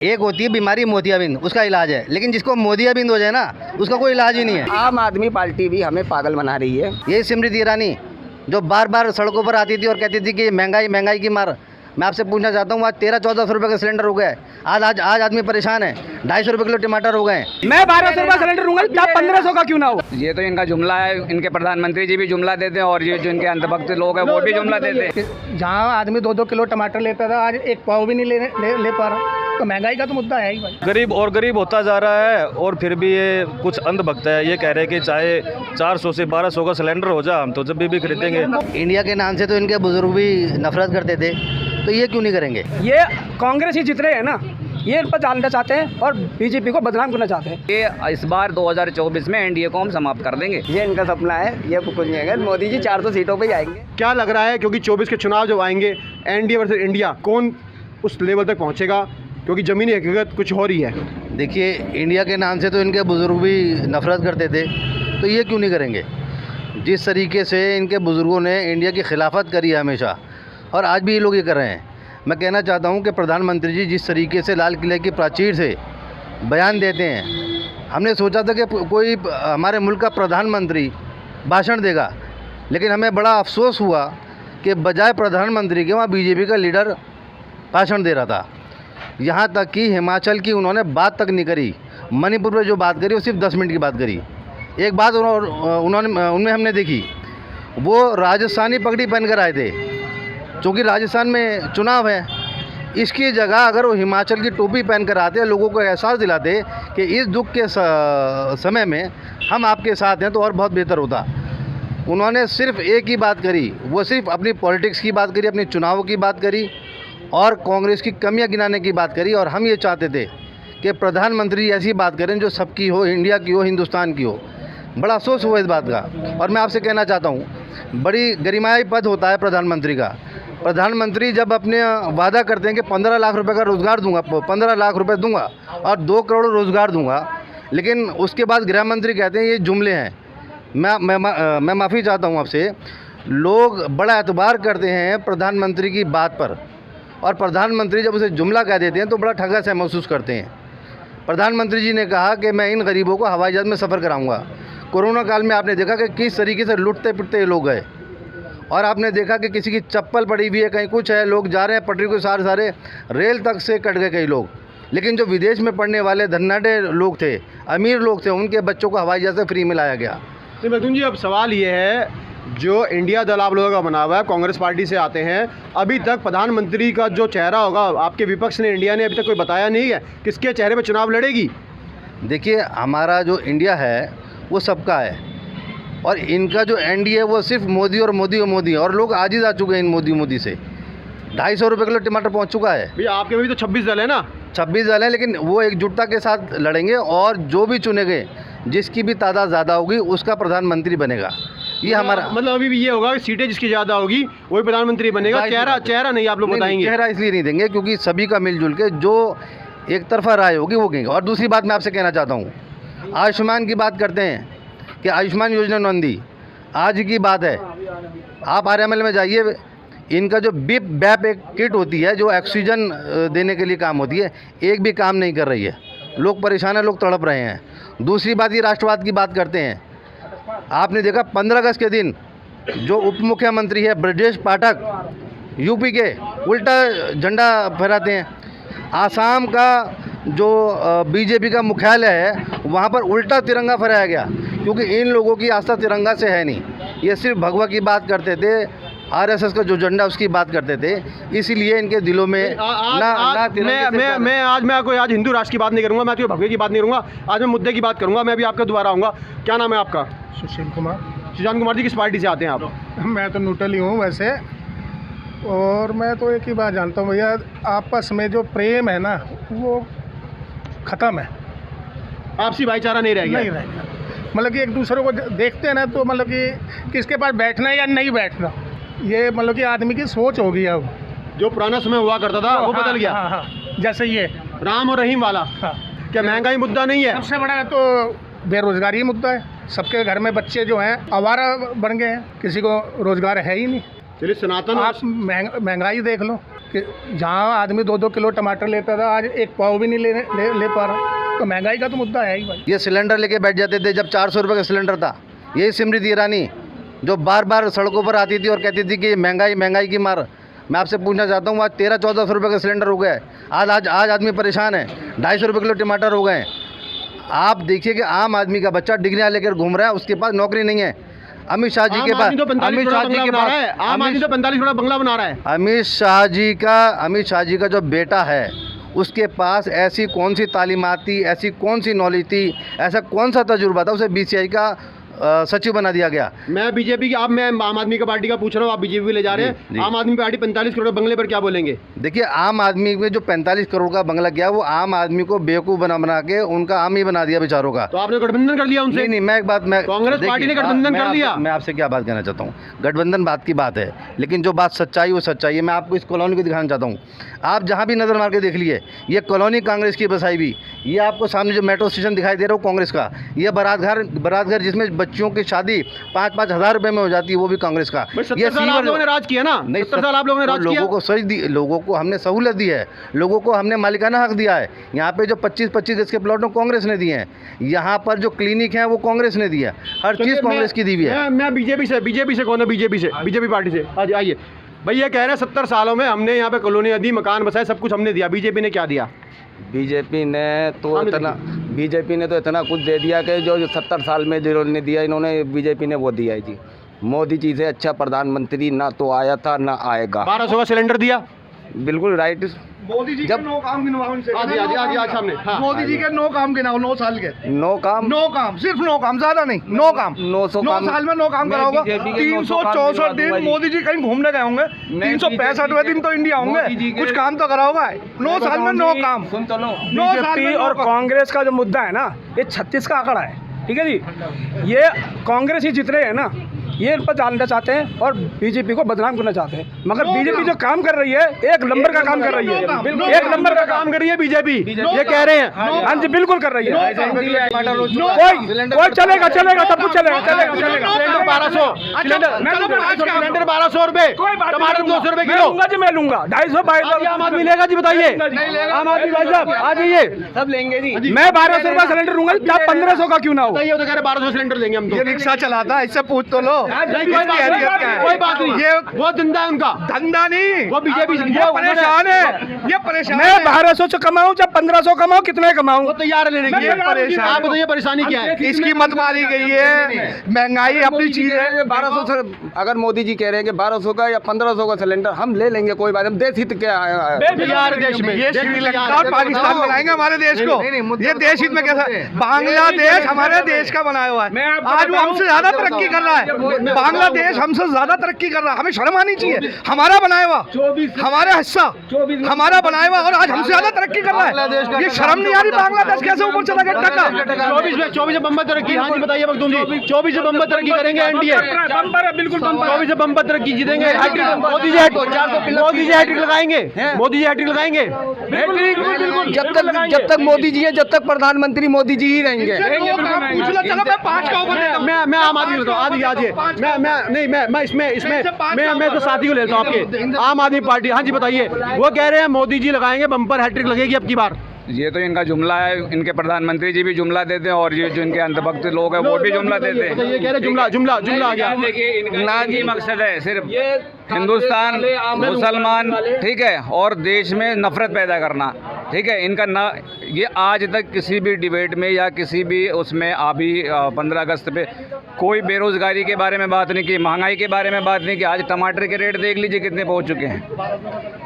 एक होती है बीमारी मोतियाबिंद, उसका इलाज है, लेकिन जिसको मोतियाबिंद हो जाए ना उसका कोई इलाज ही नहीं है। आम आदमी पार्टी भी हमें पागल बना रही है। ये स्मृति ईरानी जो बार बार सड़कों पर आती थी और कहती थी कि महंगाई महंगाई की मार, मैं आपसे पूछना चाहता हूँ, आज 1300-1400 रुपये का सिलेंडर हो गया है। आज आदमी परेशान है। 250 रुपये किलो टमाटर हो गए हैं। मैं 1200 रुपये सिलेंडर दूंगा, क्या 1500 का क्यों ना हो। ये तो इनका जुमला है, इनके प्रधानमंत्री जी भी जुमला देते हैं और ये जो इनके अंधभक्त लोग हैं वो भी जुमला देते हैं। जहाँ आदमी 2-2 किलो टमाटर लेता था, आज एक पाव भी नहीं ले पा रहा। तो महंगाई का तो मुद्दा है ही भाई। गरीब और गरीब होता जा रहा है और फिर भी ये कुछ अंधभक्त है। ये कह रहे हैं कि चाहे 400 से 1200 का सिलेंडर हो जाए हम तो जब भी खरीदेंगे। इंडिया के नाम से तो इनके बुजुर्ग भी नफरत करते थे, तो ये क्यों नहीं करेंगे? ये कांग्रेस ही जीत रहे हैं ना, ये इन पर डालना चाहते हैं और बीजेपी को बदनाम करना चाहते हैं। ये इस बार 2024 में एनडीए को हम समाप्त कर देंगे। ये इनका सपना है, ये कुछ नहीं है। मोदी जी 400 सीटों पे ही आएंगे। क्या लग रहा है, क्योंकि 24 के चुनाव जब आएंगे, एनडीए वर्सेस इंडिया, कौन उस लेवल तक पहुंचेगा? क्योंकि ज़मीनी हकीकत कुछ और ही है। देखिए, इंडिया के नाम से तो इनके बुजुर्ग भी नफरत करते थे, तो ये क्यों नहीं करेंगे? जिस तरीके से इनके बुजुर्गों ने इंडिया की खिलाफत करी है हमेशा, और आज भी ये लोग ये कर रहे हैं। मैं कहना चाहता हूँ कि प्रधानमंत्री जी जिस तरीके से लाल किले की प्राचीर से बयान देते हैं, हमने सोचा था कि कोई हमारे मुल्क का प्रधानमंत्री भाषण देगा, लेकिन हमें बड़ा अफसोस हुआ कि बजाय प्रधानमंत्री के वहाँ बीजेपी का लीडर भाषण दे रहा था। यहाँ तक कि हिमाचल की उन्होंने बात तक नहीं करी। मणिपुर में जो बात करी वो सिर्फ 10 मिनट की बात करी। एक बात उनमें हमने देखी, वो राजस्थानी पगड़ी पहन कर आए थे, क्योंकि राजस्थान में चुनाव है। इसकी जगह अगर वो हिमाचल की टोपी पहन कर आते, लोगों को एहसास दिलाते कि इस दुख के समय में हम आपके साथ हैं, तो और बहुत बेहतर होता। उन्होंने सिर्फ एक ही बात करी, वो सिर्फ अपनी पॉलिटिक्स की बात करी, अपनी चुनावों की बात करी और कांग्रेस की कमियां गिनाने की बात करी। और हम ये चाहते थे कि प्रधानमंत्री ऐसी बात करें जो सबकी हो, इंडिया की हो, हिंदुस्तान की हो। बड़ा अफसोस हुआ इस बात का। और मैं आपसे कहना चाहता हूँ, बड़ी गरिमाई पद होता है प्रधानमंत्री का। प्रधानमंत्री जब अपने वादा करते हैं कि 15 लाख रुपए का रोज़गार दूंगा, 15 लाख रुपए दूंगा और 2 करोड़ रोज़गार दूंगा, लेकिन उसके बाद गृह मंत्री कहते हैं ये जुमले हैं। मैं माफ़ी चाहता हूँ आपसे। लोग बड़ा एतबार करते हैं प्रधानमंत्री की बात पर, और प्रधानमंत्री जब उसे जुमला कह देते हैं तो बड़ा ठगा सा महसूस करते हैं। प्रधानमंत्री जी ने कहा कि मैं इन गरीबों को हवाई जहाज़ में सफ़र कराऊंगा। कोरोना काल में आपने देखा कि किस तरीके से लुटते पिटते लोग गए, और आपने देखा कि किसी की चप्पल पड़ी हुई है, कहीं कुछ है, लोग जा रहे हैं पटरी को सारे रेल तक से कट गए कई लोग। लेकिन जो विदेश में पढ़ने वाले धन्नाटे लोग थे, अमीर लोग थे, उनके बच्चों को हवाई जहाज़ से फ्री में लाया गया। तो मखदूम जी, अब सवाल ये है, जो इंडिया दल आप लोगों का बना हुआ है, कांग्रेस पार्टी से आते हैं, अभी तक प्रधानमंत्री का जो चेहरा होगा, आपके विपक्ष ने, इंडिया ने अभी तक कोई बताया नहीं है किसके चेहरे पे चुनाव लड़ेगी। देखिए, हमारा जो इंडिया है वो सबका है, और इनका जो एनडीए वो सिर्फ मोदी और मोदी है, और लोग आजिज़ आ चुके हैं इन मोदी से। 250 रुपये किलो टमाटर पहुंच चुका है। भैया, आपके भी तो 26 दल है ना? 26 दल है, लेकिन वो एकजुटता के साथ लड़ेंगे, और जो भी चुने गए, जिसकी भी तादाद ज़्यादा होगी उसका प्रधानमंत्री बनेगा। ये हमारा मतलब अभी भी ये होगा कि सीटें जिसकी ज़्यादा होगी वही प्रधानमंत्री बनेगा। चेहरा नहीं आप लोग बताएंगे? चेहरा इसलिए नहीं देंगे क्योंकि सभी का मिलजुल के जो एक तरफा राय होगी वो कहेंगे। और दूसरी बात मैं आपसे कहना चाहता हूँ, आयुष्मान की बात करते हैं कि आयुष्मान योजना नंदी आज की बात है। आप आरएमएल में जाइए, इनका जो बिप बैप एक किट होती है जो ऑक्सीजन देने के लिए काम होती है, एक भी काम नहीं कर रही है। लोग परेशान हैं, लोग तड़प रहे हैं। दूसरी बात, ये राष्ट्रवाद की बात करते हैं। आपने देखा 15 अगस्त के दिन जो उप मुख्यमंत्री है ब्रजेश पाठक, यूपी के, उल्टा झंडा फहराते हैं। आसाम का जो बीजेपी का मुख्यालय है वहाँ पर उल्टा तिरंगा फहराया गया, क्योंकि इन लोगों की आस्था तिरंगा से है नहीं। ये सिर्फ भगवा की बात करते थे, आरएसएस का जो झंडा उसकी बात करते थे, इसीलिए इनके दिलों में मैं आज हिंदू राष्ट्र की बात नहीं करूंगा, मैं तो भगवे की बात नहीं करूंगा। आज मैं मुद्दे की बात करूंगा। मैं भी आपके द्वारा आऊँगा। क्या नाम है आपका? सुशील कुमार। सुशांत कुमार जी, किस पार्टी से आते हैं आप? मैं तो न्यूट्रल ही हूँ वैसे, और मैं तो एक ही बात जानता हूँ भैया, आपस में जो प्रेम है ना वो ख़त्म है। आपसी भाईचारा नहीं रह गया? नहीं रह गया। मतलब कि एक दूसरे को देखते हैं ना, तो मतलब कि किसके पास बैठना है या नहीं बैठना, ये मतलब कि आदमी की सोच हो गई अब। जो पुराना समय हुआ करता था वो बदल गया। हाँ, जैसे ये राम और रहीम वाला। हाँ। क्या महंगाई मुद्दा नहीं है? सबसे बड़ा तो बेरोजगारी मुद्दा है। सबके घर में बच्चे जो हैं आवारा बन गए हैं, किसी को रोजगार है ही नहीं। चलिए, सनातन आप महंगाई देख लो, कि जहाँ आदमी 2-2 किलो टमाटर लेता था, आज एक पाव भी नहीं ले पा रहा। तो महंगाई का तो मुद्दा है ही भाई। ये सिलेंडर लेके बैठ जाते थे जब 400 रुपये का सिलेंडर था। यही स्मृति ईरानी जो बार बार सड़कों पर आती थी और कहती थी कि महंगाई की मार। मैं आपसे पूछना चाहता हूँ, आज 1300-1400 रुपये का सिलेंडर हो गया है। आज आदमी परेशान है। 250 रुपये किलो टमाटर हो गए हैं। आप देखिए कि आम आदमी का बच्चा डिग्रियाँ लेकर घूम रहा है, उसके पास नौकरी नहीं है। अमित शाह जी के पास, अमित शाह जी के पास, आम आदमी तो 45 करोड़ बंगला बना रहा है। अमित शाह जी का जो बेटा है, उसके पास ऐसी कौन सी तालीमात थी, ऐसी कौन सी नॉलेज थी, ऐसा कौन सा तजुर्बा था, उसे BCI का सचिव बना दिया गया। मैं बीजेपी की, अब मैं आम आदमी का पार्टी का पूछ रहा हूँ, आप बीजेपी भी ले जा रहे हैं। आम आदमी पार्टी 45 करोड़ बंगले पर क्या बोलेंगे? देखिए, आम आदमी में जो 45 करोड़ का बंगला किया, वो आम आदमी को बेवकूफ़ बना के उनका आम ही बना दिया बेचारों का। तो आपने गठबंधन कर लिया उनसे? नहीं, मैं एक बात, मैं कांग्रेस पार्टी ने गठबंधन कर लिया। मैं आपसे क्या बात कहना चाहता हूँ, गठबंधन बात की बात है, लेकिन जो बात सच्चाई वो सच्चाई है। मैं आपको इस कॉलोनी को दिखाना चाहता हूँ। आप जहाँ भी नज़र मार के देख लिए, ये कॉलोनी कांग्रेस की बसाई हुई। ये आपको सामने जो मेट्रो स्टेशन दिखाई दे रहा हो कांग्रेस का। ये बारात घर जिसमें बच्चियों की शादी 5-5 हज़ार रुपये में हो जाती है, वो भी कांग्रेस का। ये आप लोगों ने राज किया ना? नहीं, 70 साल आप लोगों ने राज किया। लोगों को सही दी, लोगों को हमने सहूलत दी है, लोगों को हमने मालिकाना हक दिया है। यहाँ पे जो 25-25 गज के प्लॉट कांग्रेस ने दिए हैं, यहाँ पर जो क्लिनिक है वो कांग्रेस ने दिया। हर चीज़ कांग्रेस की दी हुई है। मैं बीजेपी से कौन है? बीजेपी पार्टी से आज आइए भैया। कह रहे हैं 70 सालों में हमने यहाँ पे कॉलोनी दी, मकान बसाए, सब कुछ हमने दिया। बीजेपी ने क्या दिया? बीजेपी ने तो इतना कुछ दे दिया कि जो 70 साल में जिन्होंने दिया, इन्होंने बीजेपी ने वो दिया है जी। मोदी जी से अच्छा प्रधानमंत्री ना तो आया था ना आएगा। 1200 का सिलेंडर दिया, बिल्कुल राइट। मोदी जी के 9 काम गिनवाओ इनसे। आज सामने। हाँ। मोदी जी के 9 काम गिनाओ, 9 साल के। 9 काम, सिर्फ 9 काम, ज्यादा नहीं, 9 काम। 9 साल में 9 काम कराओगा। 364 दिन मोदी जी कहीं घूमने गए होंगे, 365वें दिन तो इंडिया होंगे, कुछ काम तो कराओगा। 9 साल में 9 काम। सुन तो लो, बीजेपी और कांग्रेस का जो मुद्दा है ना, ये 36 का आंकड़ा है, ठीक है जी। ये कांग्रेस ही जितने हैं ना, ये इन पर डालना चाहते हैं और बीजेपी को बदनाम करना चाहते हैं। मगर बीजेपी जो काम कर रही है, एक नंबर का काम कर रही है, एक नंबर का काम कर रही है बीजेपी। ये कह रहे हैं। हाँ जी, बिल्कुल कर रही है। कोई चलेगा, सब कुछ चलेगा। सिलेंडर 1200, सिलेंडर 1200 रुपए, टमाटर 200 रुपए किलो। जी मैं लूंगा 250 आम आदमी लेगा जी? बताइए आम आदमी भाई साहब आ जाइए। सब लेंगे जी। मैं 1200 रुपये सिलेंडर लूंगा, 1500 का क्यों ना हो। बताइए, तो कह रहे 1200 सिलेंडर लेंगे हम। तो रिक्शा चलाता है, इससे पूछ तो लो। कोई बात नहीं, ये वो धंधा है उनका। धंधा नहीं, वो बीजेपी परेशान है, ये परेशान। मैं 1200 कमाऊं चाहे 1500 कमाऊं, कितने कमाऊं, वो तैयार है लेने के लिए। परेशान। आप बताइए परेशानी क्या है? इसकी मत मारी गई है, महंगाई अपनी चीज है। 1200 से अगर मोदी जी कह रहे हैं कि 1200 का या 1500 का सिलेंडर हम ले लेंगे, कोई बात नहीं। देश हित क्या तैयार देश में, ये श्रीलंका और पाकिस्तान बनाएंगे हमारे देश को। ये देश हित में कैसा? बांग्लादेश हमारे देश का बनाया हुआ है, आज वो हमसे ज्यादा तरक्की कर रहा है। बांग्लादेश हमसे ज्यादा तरक्की कर रहा है, हमें शर्म आनी चाहिए। हमारा बनाया हुआ, हमारा हिस्सा हमारा बनाया हुआ, और आज हमसे ज्यादा तरक्की कर रहा है। ये शर्म नहीं आ रही? बांग्लादेश कैसे ऊपर चला गया? टका 24 में बम्बर तरक्की। हाँ जी बताइए मखदूम जी। 24 से बम्बर तरक्की करेंगे एनडीए, बिल्कुल 24 से बम्बर तरक्की जीतेंगे। मोदी जी हैट्रिक लगाएंगे, मोदी जी हैट्रिक लगाएंगे। बिल्कुल। जब तक मोदी जी है, जब तक प्रधानमंत्री मोदी जी ही रहेंगे। चलो मैं 5 का ओवर देता हूं। मैं आम आदमी लेता हूँ। मैं तो साथी को लेता हूँ आपके। आम आदमी पार्टी, हाँ जी बताइए। वो कह रहे हैं मोदी जी लगाएंगे, बम्पर हैट्रिक लगेगी अब की बार। ये तो इनका जुमला है। इनके प्रधानमंत्री जी भी जुमला देते हैं और ये जो इनके अंधभक्त लोग हैं वो भी जुमला देते हैं। ये कह रहे जुमला आ गया। देखिए, इनका ही मकसद है सिर्फ हिंदुस्तान, मुसलमान, ठीक है, और देश में नफरत पैदा करना, ठीक है। इनका ना ये आज तक किसी भी डिबेट में या किसी भी उसमें अभी 15 अगस्त पे कोई बेरोजगारी के बारे में बात नहीं की, महंगाई के बारे में बात नहीं की। आज टमाटर के रेट देख लीजिए कितने पहुंच चुके हैं,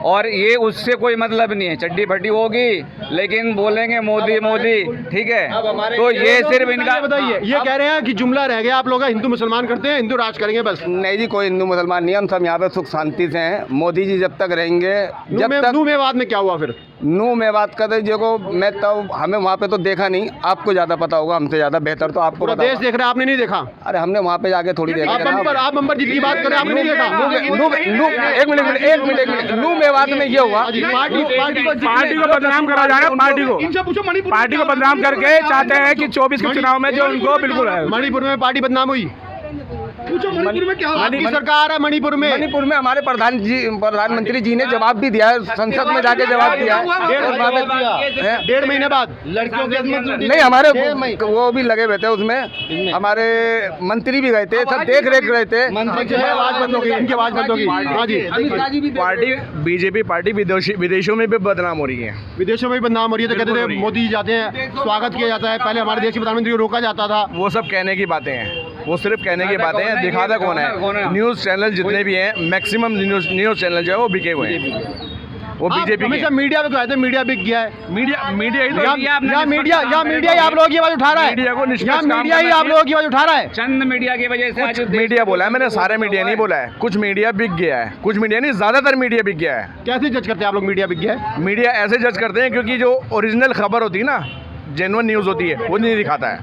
और ये उससे कोई मतलब नहीं है। चड्डी फटी होगी लेकिन बोलेंगे मोदी मोदी, ठीक है। तो ये सिर्फ इनका बताइए। ये कह रहे हैं कि जुमला रह गया आप लोग, हिंदू मुसलमान करते हैं, हिंदू राज करेंगे बस। नहीं जी, कोई हिंदू मुसलमान नहीं, हम सब यहाँ पे सुख शांति से हैं। मोदी जी जब तक रहेंगे, जब तक नू मेवात में क्या हुआ फिर? नू मेवात का देखो, मैं तब हमें वहाँ पे तो देखा नहीं, आपको ज़्यादा पता होगा, हमसे ज़्यादा बेहतर तो आपको पता देश देख रहा है, आपने नहीं देखा? अरे हमने वहाँ पे जाके थोड़ी देखा। आप बम्पर जितनी बात करें, आपने नहीं देखा? एक मिनट, नू मेवात में ये हुआ, पार्टी को बदनाम करा जा रहा है। पार्टी को बदनाम करके चाहते हैं कि 24 के चुनाव में जो उनको बिल्कुल है। मणिपुर में पार्टी बदनाम हुई, पूछो मणिपुर में क्या हुआ? आपकी सरकार है मणिपुर में। मणिपुर में हमारे प्रधानमंत्री जी ने जवाब भी दिया है, संसद में जाके जवाब दिया है। 1.5 महीने बाद लड़कियों के नहीं, हमारे वो भी लगे हुए थे उसमें, हमारे मंत्री भी गए थे, सब देख रेख रहे थे। आवाज बंद होगी, इनकी आवाज बंद होगी। हाँ जी, पार्टी बीजेपी पार्टी विदेशों में भी बदनाम हो रही है। विदेशों में भी बदनाम हो रही है। तो कहते थे मोदी जी जाते हैं, स्वागत किया जाता है, पहले हमारे देश के प्रधानमंत्री को रोका जाता था। वो सब कहने की बातें हैं, वो सिर्फ कहने की बातें हैं, दिखाता कौन है। न्यूज़ चैनल जितने भी हैं, मैक्सिमम न्यूज़ चैनल जो है वो बिके हुए हैं, वो बीजेपी हमेशा मीडिया पे कहते हैं मीडिया बिक गया है। मीडिया मीडिया ही आप लोगों की आवाज उठा रहा है। मीडिया को मीडिया ही आप लोगों की आवाज उठा रहा है। चंद मीडिया की वजह से आज मीडिया बोला है मैंने, सारे मीडिया नहीं बोला है। कुछ मीडिया बिक गया है, कुछ मीडिया नहीं, ज़्यादातर मीडिया बिक गया है। कैसे जज करते हैं आप लोग मीडिया बिक गया है? मीडिया ऐसे जज करते हैं क्योंकि जो ओरिजिनल खबर होती है ना, जेन्युइन न्यूज़ होती है, वो नहीं दिखाता है,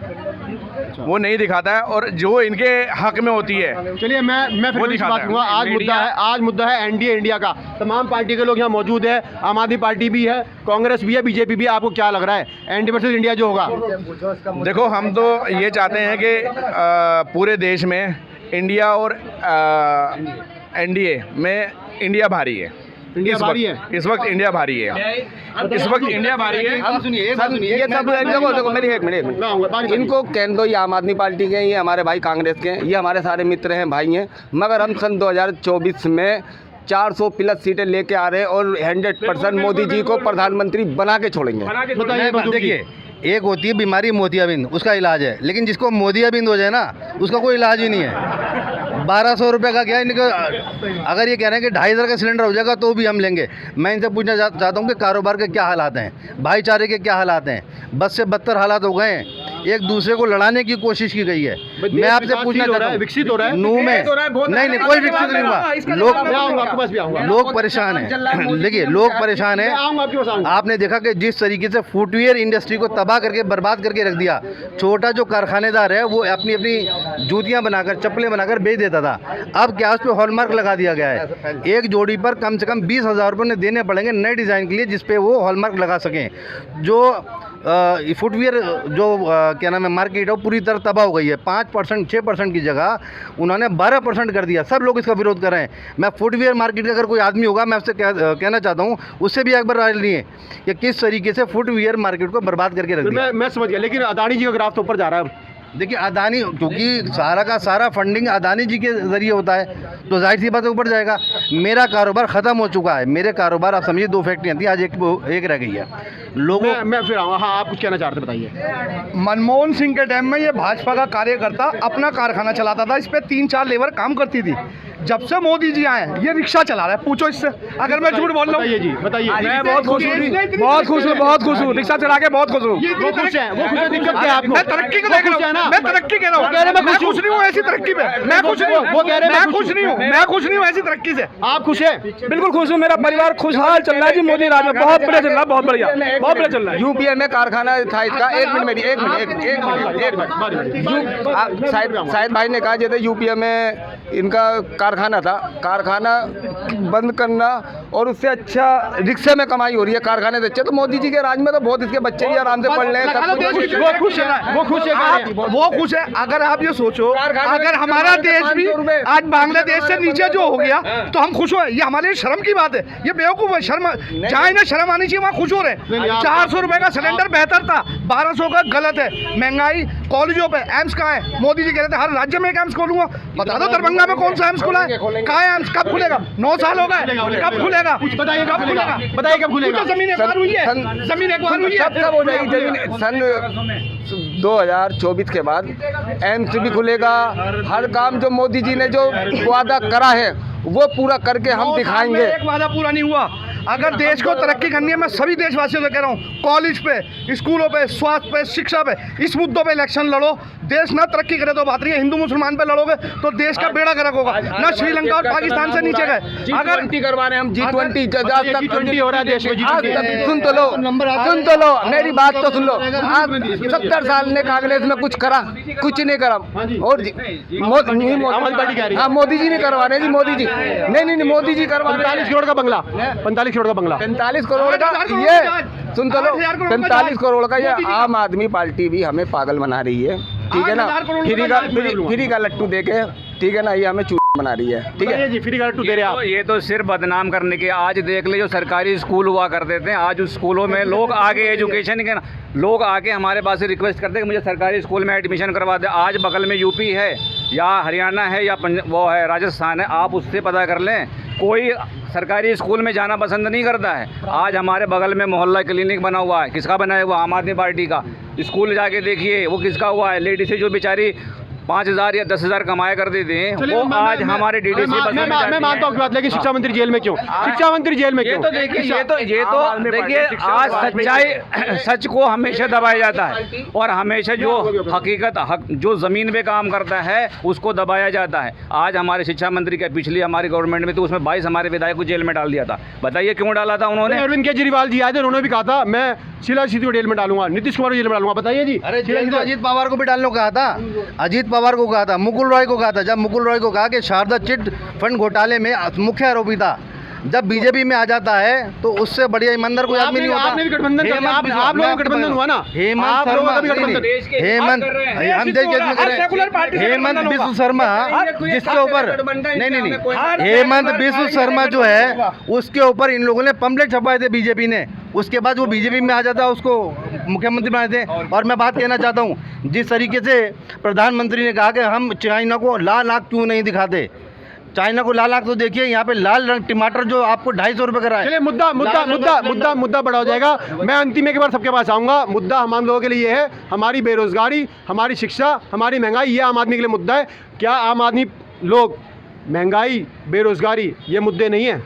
वो नहीं दिखाता है, और जो इनके हक में होती है। चलिए मैं फिर इस बात कहूँगा। आज मुद्दा है एनडीए इंडिया का। तमाम पार्टी के लोग यहाँ मौजूद है, आम आदमी पार्टी भी है, कांग्रेस भी है, बीजेपी भी है। आपको क्या लग रहा है एनडीए वर्सेस इंडिया जो होगा? देखो, हम तो ये चाहते हैं कि पूरे देश में इंडिया और एनडीए में इंडिया भारी है। इंडिया भारी है इस वक्त इंडिया भारी है, इस वक्त इंडिया भारी है। ये सब देखो मेरी एक मिनट, इनको कहने दो, ये आम आदमी पार्टी के हैं, ये हमारे भाई कांग्रेस के हैं, ये हमारे सारे मित्र हैं, भाई हैं, मगर हम सन 2024 में 400 प्लस सीटें लेके आ रहे हैं और 100% मोदी जी को प्रधानमंत्री बना के छोड़ेंगे। देखिए, एक होती है बीमारी मोतियाबिंद, उसका इलाज है, लेकिन जिसको मोतियाबिंद हो जाए ना, उसका कोई इलाज ही नहीं है। 1200 रुपये का क्या है इनका? अगर ये कह रहे हैं कि 2500 का सिलेंडर हो जाएगा तो भी हम लेंगे। मैं इनसे पूछना चाहता हूँ कि कारोबार के क्या हालात हैं, भाईचारे के क्या हालात हैं? बद से बदतर हालात हो गए हैं, एक दूसरे को लड़ाने की कोशिश की गई है। मैं आपसे पूछना चाहता हूँ, विकसित हो रहा है नूह में नहीं कोई विकसित नहीं हुआ, लोग परेशान हैं। देखिए, लोग परेशान हैं। आपने देखा कि जिस तरीके से फुटवियर इंडस्ट्री को तबाह करके बर्बाद करके रख दिया, छोटा जो कारखानेदार है वो अपनी अपनी जूतियां बनाकर, चप्पलें बनाकर बेच देता था, अब क्या उस पर हॉलमार्क लगा दिया गया है। एक जोड़ी पर कम से कम 20,000 रुपये उन्हें देने पड़ेंगे नए डिज़ाइन के लिए, जिस पे वो हॉलमार्क लगा सकें। जो फुटवियर जो क्या नाम है मार्केट है, वो पूरी तरह तबाह हो गई है। 5% 6% की जगह उन्होंने 12% कर दिया। सब लोग इसका विरोध कर रहे हैं। मैं फुटवियर मार्केट का अगर कोई आदमी होगा, मैं उससे कहना चाहता हूँ, उससे भी एक बार राय लिए कि किस तरीके से फुटवियर मार्केट को बर्बाद करके रख दिया। मैं समझ गया, लेकिन अदानी जी का ग्राफ तो ऊपर जा रहा है। देखिए, अदानी, क्योंकि सारा का सारा फंडिंग अदानी जी के ज़रिए होता है, तो जाहिर सी बात है ऊपर जाएगा। मेरा कारोबार ख़त्म हो चुका है। मेरे कारोबार, आप समझिए, 2 फैक्ट्रियाँ थी, आज एक रह गई है। लोगों मैं फिर आऊँगा। हाँ, आप कुछ कहना चाहते बताइए। मनमोहन सिंह के टाइम में ये भाजपा का कार्यकर्ता अपना कारखाना चलाता था, इस पे 3-4 लेबर काम करती थी। जब से मोदी जी आए, ये रिक्शा चला रहा है। पूछो इससे, अगर मैं झूठ बोल रहा हूँ। जी बताइए। मैं बहुत खुश हूँ, बहुत खुश हूँ, रिक्शा चला के बहुत खुश हूँ। वो खुश है, दिक्कत क्या है आपको? मैं तरक्की को देख रहा हूँ, मैं तरक्की कह रहा हूँ। मैं खुश नहीं हूँ ऐसी तरक्की पे, मैं खुश नहीं हूँ, वो कह रहे हैं मैं खुश नहीं हूँ, मैं खुश नहीं हूँ ऐसी तरक्की से। आप खुश हैं? बिल्कुल खुश हूँ, मेरा परिवार खुशहाल चल रहा है जी। मोदी राज में बहुत बढ़िया चल रहा है, बहुत बढ़िया, बहुत बढ़िया चल रहा है। यूपीए में कारखाना था इसका, एक मिनट, शायद भाई ने कहा जैसे यूपीए में इनका कारखाना था, कारखाना बंद करना और उससे अच्छा रिक्शे में कमाई हो रही है कारखाने से अच्छे। तो मोदी जी के राज में तो बहुत इसके बच्चे भी आराम से पढ़ रहे हैं, सब कुछ। वो खुश है, वो खुश है। अगर आप ये सोचो, अगर हमारा देश भी आज बांग्लादेश से नीचे जो हो गया तो हम खुश हो, ये हमारे लिए शर्म की बात है। ये बेवकूफ़ है, शर्म जहाँ इन्हें शर्म आनी चाहिए वहाँ खुश हो रहे। 400 रुपये का सिलेंडर बेहतर था, 1200 का गलत है। महंगाई, कॉलेजों पे एम्स कहाँ है? मोदी जी कह रहे थे हर राज्य में एक एम्स खोलूंगा। बता दो दरभंगा में कौन सा एम्स खुला है? कहाँ है एम्स? कब खुलेगा? 9 साल हो गए, कब खुलेगा? बताइए कब खुलेगा? बताइए कब खुलेगा? जमीन एक बार हुई है, जमीन एक बार हुई है। सब हो जाएगी जमीन। सन 2024 के बाद एम्स भी खुलेगा। हर काम जो मोदी जी ने जो वादा करा है वो पूरा करके हम दिखाएंगे। एक वादा पूरा नहीं हुआ। अगर देश को तरक्की करनी है, मैं सभी देशवासियों से कह रहा हूँ, कॉलेज पे, स्कूलों पे, स्वास्थ्य पे, शिक्षा पे, इस मुद्दों पे इलेक्शन लड़ो। देश ना तरक्की करे तो बात रही है, हिंदू मुसलमान पे लड़ोगे तो देश का बेड़ा गर्क होगा। ना श्रीलंका और पाकिस्तान से नीचे गए। अगर G20 करवा रहे हैं हम, G20 G20 हो रहा है देश में। सुन तो लो मेरी बात तो सुन लो। आज 70 साल ने कांग्रेस में कुछ करा? कुछ नहीं करा। और मोदी जी नहीं करवा रहे जी, मोदी जी नहीं मोदी जी करवा रहे। 45 करोड़ का बंगला, 45 करोड़ का बंगला, 45 करोड़ का ये सुन तो लो, 45 करोड़ का ये आम आदमी पार्टी भी हमें पागल बना रही है। ठीक है ना? फ्री का लट्टू देके ठीक है ना, ये हमें बना रही है। ठीक है जी, फ्री टू दे रहे आप। ये तो सिर्फ बदनाम करने के। आज देख ले, जो सरकारी स्कूल हुआ करते थे, आज उस स्कूलों में लोग आगे एजुकेशन के ना, लोग आके हमारे पास रिक्वेस्ट करते हैं कि मुझे सरकारी स्कूल में एडमिशन करवा दे। आज बगल में यूपी है या हरियाणा है या वो है राजस्थान है, आप उससे पता कर लें, कोई सरकारी स्कूल में जाना पसंद नहीं करता है। आज हमारे बगल में मोहल्ला क्लिनिक बना हुआ है, किसका बनाया हुआ? आम आदमी पार्टी का। स्कूल जाके देखिए वो किसका हुआ है। लेडीज़ जो बेचारी 5,000 या 10,000 कमाया कर देते हैं, वो आज हमारे डीडीसी मैं मानता हूँ बात, लेकिन शिक्षा मंत्री जेल में क्यों? शिक्षा मंत्री जेल में क्यों? ये तो देखिए आज सच्चाई, सच को हमेशा दबाया जाता है और हमेशा जो हकीकत जो ज़मीन पे काम करता है उसको दबाया जाता है। आज हमारे शिक्षा मंत्री के पिछली हमारी गवर्नमेंट में तो उसमें 22 हमारे विधायक को जेल में डाल दिया था। बताइए क्यों डाला था उन्होंने? अरविंद केजरीवाल जी आए थे, उन्होंने भी कहा था मैं शीला दीक्षित को जेल में डालूंगा, नीतीश कुमार को जेल में डालूंगा। बताइए जी। अरे अजीत पवार को भी डालने को कहा था, अजीत पवार को कहा था, मुकुल रॉय को कहा था। जब मुकुल रॉय को कहा कि शारदा चिट फंड घोटाले में मुख्य आरोपी था, जब बीजेपी में आ जाता है तो उससे बढ़िया ईमानदार कोई आदमी नहीं होता। आपने भी गठबंधन किया, आप लोगों का गठबंधन हुआ ना। हेमंत शर्मा, हेमंत बिस्व शर्मा जिसके ऊपर नहीं हेमंत बिस्व शर्मा जो है उसके ऊपर इन लोगों ने पंपलेट छपवाए थे बीजेपी ने। उसके बाद वो बीजेपी में आ जाता है, उसको मुख्यमंत्री बनाए थे। और मैं बात कहना चाहता हूँ, जिस तरीके से प्रधानमंत्री ने कहा कि हम चाइना को लाल आँख क्यों नहीं दिखाते, चाइना को लाल आँख तो देखिए, यहाँ पे लाल रंग टमाटर जो आपको 250 रुपये का रहा है। चलिए मुद्दा बड़ा हो जाएगा। मैं अंतिम एक बार सबके पास आऊँगा। मुद्दा हम लोगों के लिए ये है, हमारी बेरोजगारी, हमारी शिक्षा, हमारी महंगाई, ये आम आदमी के लिए मुद्दा है। क्या आम आदमी लोग महंगाई, बेरोजगारी ये मुद्दे नहीं है?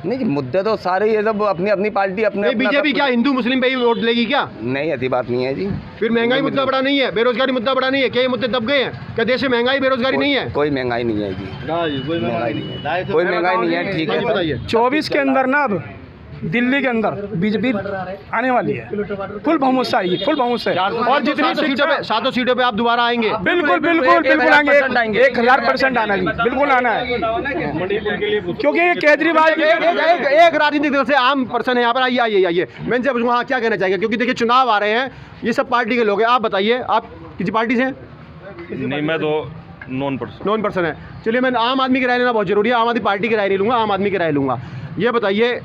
नहीं जी, मुद्दे तो सारे ये सब अपनी अपनी पार्टी अपने बीजेपी क्या हिंदू मुस्लिम पे ही वोट लेगी क्या? नहीं, ऐसी बात नहीं है जी। फिर महंगाई मुद्दा बड़ा नहीं है, बेरोजगारी मुद्दा बड़ा नहीं है? क्या ये मुद्दे दब गए हैं? क्या देश में महंगाई बेरोजगारी नहीं है? कोई महंगाई नहीं है जी, कोई महंगाई नहीं है। ठीक है, बताइए। 24 के अंदर ना अब दिल्ली के अंदर बीजेपी आने वाली है, फुल बहुमत से आएगी, फुल बहुमत से। और जितनी सातों सीटों पे आप दोबारा आएंगे? बिल्कुल आएंगे, 1000% आना जी, बिल्कुल आना है। क्योंकि ये केजरीवाल एक राजनीतिक दल से आम पर्सन है यहाँ पर, आइए मैं इनसे पूछूंगा हाँ क्या कहना चाहिए, क्योंकि देखिए चुनाव आ रहे हैं, ये सब पार्टी के लोग हैं। आप बताइए, आप किसी पार्टी से हैं? नहीं, मैं तो नॉन पर्सन है। चलिए, मैं आम आदमी की राय लेना बहुत जरूरी है। आम आदमी पार्टी की राय नहीं लूँगा, आम आदमी की राय लूँगा। ये बताइए,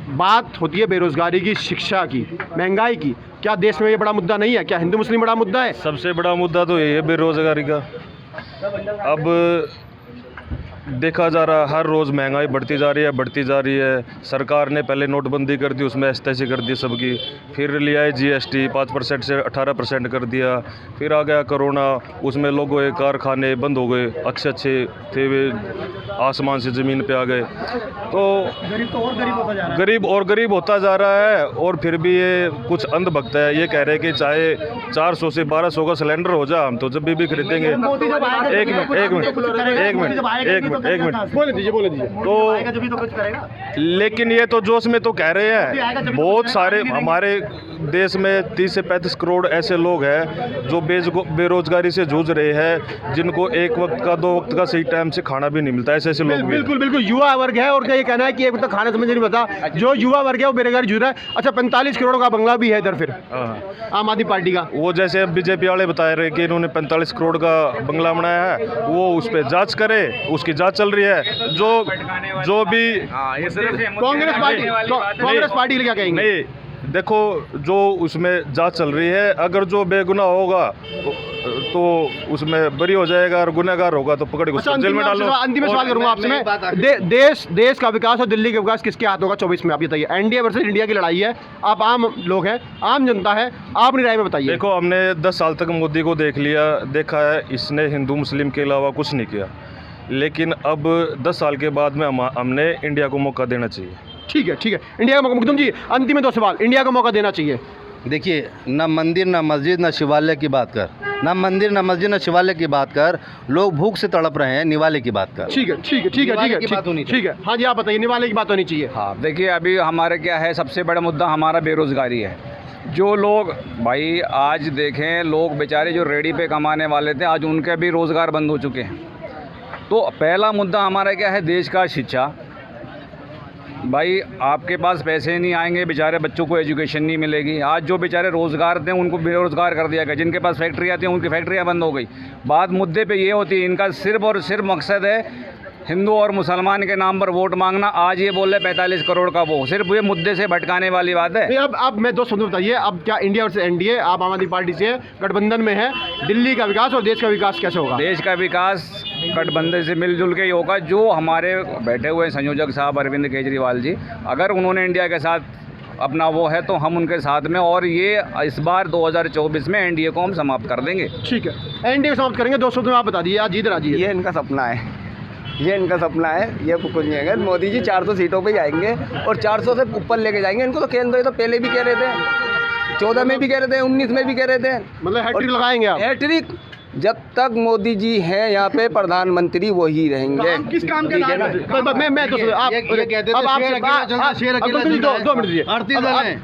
बात होती है बेरोजगारी की, शिक्षा की, महंगाई की, क्या देश में ये बड़ा मुद्दा नहीं है? क्या हिंदू मुस्लिम बड़ा मुद्दा है? सबसे बड़ा मुद्दा तो ये है बेरोजगारी का। अब देखा जा रहा है हर रोज़ महंगाई बढ़ती जा रही है। सरकार ने पहले नोटबंदी कर दी, उसमें एसटीसी कर दी सबकी, फिर लिया है जीएसटी 5% से 18% कर दिया, फिर आ गया कोरोना, उसमें लोगों के कारखाने बंद हो गए, अच्छे थे वे आसमान से ज़मीन पे आ गए। तो गरीब होता जा रहा है। और फिर भी ये कुछ अंधभक्त है, ये कह रहे हैं कि चाहे 400 से 1200 का सिलेंडर हो जाए, हम तो जब भी खरीदेंगे। एक मिनट बोले दीजिए। तो लेकिन ये तो जोश में तो कह रहे हैं, बहुत सारे हमारे देश में 30 से 35 करोड़ ऐसे लोग हैं जो बेरोजगारी से जूझ रहे हैं, जिनको एक वक्त का 2 वक्त का सही टाइम से खाना भी नहीं मिलता है। ऐसे लोग बिल्कुल युवा वर्ग है। और क्या ये कहना है कि एक वक्त खाना समझ नहीं पता, जो युवा वर्ग है वो बेरोजगारी जूझ रहा है। अच्छा, 45 करोड़ का बंगला भी है इधर फिर आम आदमी पार्टी का। वो जैसे बीजेपी वाले बता रहे कि इन्होंने 45 करोड़ का बंगला बनाया है, वो उस पर जांच करे, उसकी जांच चल रही है। जो भी कांग्रेस पार्टी क्या कहेंगे? नहीं, देखो, जो उसमें जांच चल रही है, अगर जो बेगुनाह होगा तो उसमें बरी हो जाएगा, और गुनहगार होगा तो पकड़ के उसको जेल में डालो। अंतिम सवाल करूंगा आपसे मैं, देश का विकास और दिल्ली का विकास किसके हाथ होगा 24 में? आप बताइए। एनडीए वर्सेस इंडिया की लड़ाई है, आप आम लोग हैं, आम जनता है, आप अपनी राय में बताइए। देखो, हमने 10 साल तक मोदी को देखा है, इसने हिंदू मुस्लिम के अलावा कुछ नहीं किया। लेकिन अब 10 साल के बाद में हमने इंडिया को मौका देना चाहिए। ठीक है, इंडिया का मौका। मुकदम जी, अंतिम में 2 सवाल, इंडिया को मौका देना चाहिए। देखिए, ना मंदिर, ना मस्जिद, ना शिवालय की बात कर, ना मंदिर, ना मस्जिद, ना शिवालय की बात कर, लोग भूख से तड़प रहे हैं, निवाले की बात कर। ठीक है। हाँ जी, आप बताइए, निवाले की बात होनी चाहिए। हाँ, देखिए, अभी हमारे क्या है, सबसे बड़ा मुद्दा हमारा बेरोज़गारी है। जो लोग भाई आज देखें, लोग बेचारे जो रेडी पे कमाने वाले थे, आज उनके भी रोज़गार बंद हो चुके हैं। तो पहला मुद्दा हमारा क्या है, देश का शिक्षा। भाई आपके पास पैसे नहीं आएंगे, बेचारे बच्चों को एजुकेशन नहीं मिलेगी। आज जो बेचारे रोज़गार थे उनको बेरोज़गार कर दिया गया, जिनके पास फैक्ट्रियाँ थी उनकी फैक्ट्रियाँ बंद हो गई। बात मुद्दे पे ये होती है, इनका सिर्फ और सिर्फ मकसद है हिंदू और मुसलमान के नाम पर वोट मांगना। आज ये बोल रहे 45 करोड़ का, वो सिर्फ ये मुद्दे से भटकाने वाली बात है। नहीं, अब मैं 2 शब्द बताइए, अब क्या इंडिया वर्सेस एनडीए, आप आम आदमी पार्टी से गठबंधन में है, दिल्ली का विकास और देश का विकास कैसे होगा? देश का विकास गठबंधन से मिलजुल के ही होगा। जो हमारे बैठे हुए संयोजक साहब अरविंद केजरीवाल जी, अगर उन्होंने इंडिया के साथ अपना वो है तो हम उनके साथ में, और ये इस बार 2024 में एनडीए को हम समाप्त कर देंगे। ठीक है, एनडीए समाप्त करेंगे। 2 शब्द में आप बता दीजिए, आज जीत राजी है। ये इनका सपना है, ये इनका सपना है, ये कुछ नहीं है। मोदी जी 400 सीटों पे जाएंगे और 400 से ऊपर लेके जाएंगे इनको। तो केंद्र तो पहले भी कह रहे थे, 14 में भी कह रहे थे, 19 में भी कह रहे थे, मतलब हैट्रिक लगाएंगे आप? हैट्रिक जब तक मोदी जी हैं यहाँ पे प्रधानमंत्री वही रहेंगे। किस काम के नाम पे? मैं तो आप कहते थे दो मिनट दीजिए।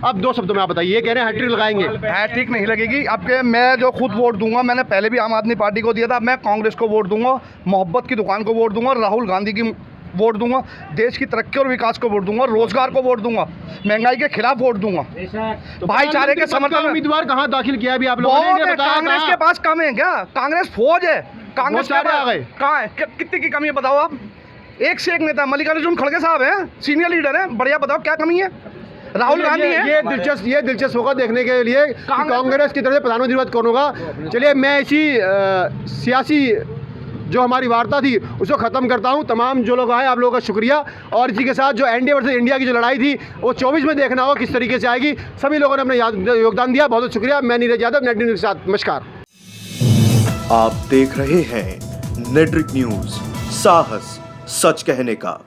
अब 2 शब्दों में आप बताइए, ये कह रहे हैं हैट्रिक लगाएंगे। हैट्रिक नहीं लगेगी। अब के मैं जो खुद वोट दूंगा, मैंने पहले भी आम आदमी पार्टी को दिया था, मैं कांग्रेस को वोट दूंगा, मोहब्बत की दुकान को वोट दूंगा, राहुल गांधी की वोट दूंगा, देश की तरक्की और विकास को वोट दूंगा, रोजगार को वोट दूंगा, महंगाई के खिलाफ वोट दूंगा, भाईचारे के समर्थन। उम्मीदवार कहाँ दाखिल किया अभी आप लोगों ने? कांग्रेस के पास कम है क्या? कांग्रेस फौज है, कांग्रेस के पास कहाँ है? कितने की कमी है बताओ आप? एक से एक नेता, मल्लिकार्जुन खड़गे साहब हैं, सीनियर लीडर हैं, बढ़िया, बताओ क्या कमी है? राहुल गांधी है। ये दिलचस्प होगा देखने के लिए कि कांग्रेस की तरफ से प्रधानमंत्री पद कौन होगा। चलिए, मैं इसी सियासी जो हमारी वार्ता थी उसको ख़त्म करता हूं। तमाम जो लोग आए, आप लोगों का शुक्रिया। और इसी के साथ जो एनडीए वर्सेस इंडिया की जो लड़ाई थी वो 24 में देखना होगा किस तरीके से आएगी। सभी लोगों ने अपना योगदान दिया, बहुत बहुत शुक्रिया। मैं नीरज यादव, नेट न्यूज़ के साथ, नमस्कार। आप देख रहे हैं नेट्रिक न्यूज़, साहस सच कहने का।